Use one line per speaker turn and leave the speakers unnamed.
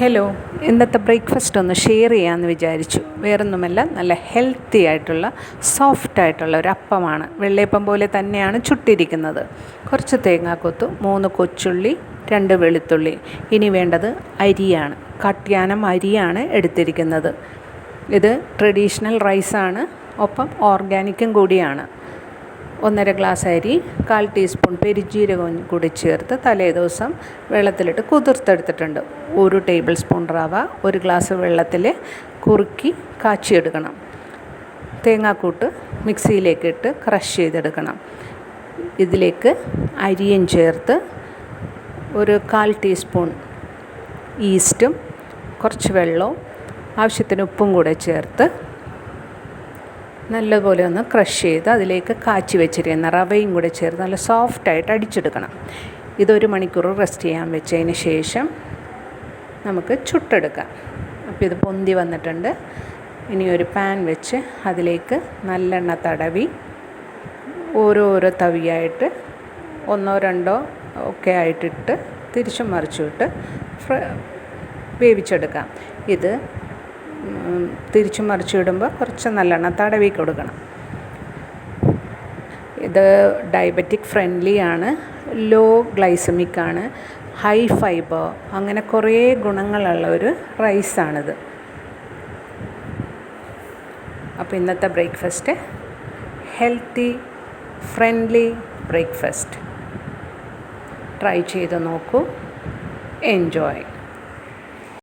Hello, ഇന്നത്തെ breakfast ഒന്ന് share ചെയ്യാമെന്ന് വിചാരിച്ചു. വേറൊന്നുമല്ല, നല്ല ഹെൽത്തി ആയിട്ടുള്ള സോഫ്റ്റായിട്ടുള്ള ഒരു അപ്പമാണ്. വെള്ളയപ്പം പോലെ തന്നെയാണ് ചുട്ടിരിക്കുന്നത്. കുറച്ച് തേങ്ങാക്കൊത്ത്, 3 കൊച്ചുള്ളി, 2 വെളുത്തുള്ളി. ഇനി വേണ്ടത് അരിയാണ്. കട്ട്യാനം അരിയാണ് എടുത്തിരിക്കുന്നത്. ഇത് ട്രഡീഷണൽ റൈസാണ്, ഒപ്പം ഓർഗാനിക്കും കൂടിയാണ്. 1.5 ഗ്ലാസ് അരി, 1/4 ടീസ്പൂൺ പെരുംജീരകവും കൂടി ചേർത്ത് തലേദിവസം വെള്ളത്തിലിട്ട് കുതിർത്തെടുത്തിട്ടുണ്ട്. 1 ടേബിൾ സ്പൂൺ റവ 1 ഗ്ലാസ് വെള്ളത്തിൽ കുറുക്കി കാച്ചിയെടുക്കണം. തേങ്ങാക്കൂട്ട് മിക്സിയിലേക്ക് ഇട്ട് ക്രഷ് ചെയ്തെടുക്കണം. ഇതിലേക്ക് അരിയും ചേർത്ത് 1/4 ടീസ്പൂൺ ഈസ്റ്റും കുറച്ച് വെള്ളവും ആവശ്യത്തിന് ഉപ്പും കൂടെ ചേർത്ത് നല്ലപോലെ ഒന്ന് ക്രഷ് ചെയ്ത് അതിലേക്ക് കാച്ചി വെച്ചിരിക്കുന്ന റവയും കൂടെ ചേർത്ത് നല്ല സോഫ്റ്റായിട്ട് അടിച്ചെടുക്കണം. ഇത് 1 മണിക്കൂർ റെസ്റ്റ് ചെയ്യാൻ വെച്ചതിന് ശേഷം നമുക്ക് ചുട്ടെടുക്കാം. അപ്പോൾ ഇത് പൊന്തി വന്നിട്ടുണ്ട്. ഇനി ഒരു പാൻ വെച്ച് അതിലേക്ക് നല്ലെണ്ണ തടവി ഓരോരോ തവിയായിട്ട് 1 2 ഒക്കെ ആയിട്ടിട്ട് തിരിച്ചും മറിച്ചുമിട്ട് വേവിച്ചെടുക്കാം. ഇത് തിരിച്ചു മറിച്ചിടുമ്പോൾ കുറച്ച് നല്ലെണ്ണ തടവി കൊടുക്കണം. ഇത് ഡയബറ്റിക് ഫ്രണ്ട്ലി ആണ്, ലോ ഗ്ലൈസമിക് ആണ്, ഹൈ ഫൈബർ, അങ്ങനെ കുറേ ഗുണങ്ങളുള്ള ഒരു റൈസാണിത്. അപ്പോൾ ഇന്നത്തെ breakfast healthy friendly breakfast try ചെയ്ത് നോക്കൂ. എൻജോയ്.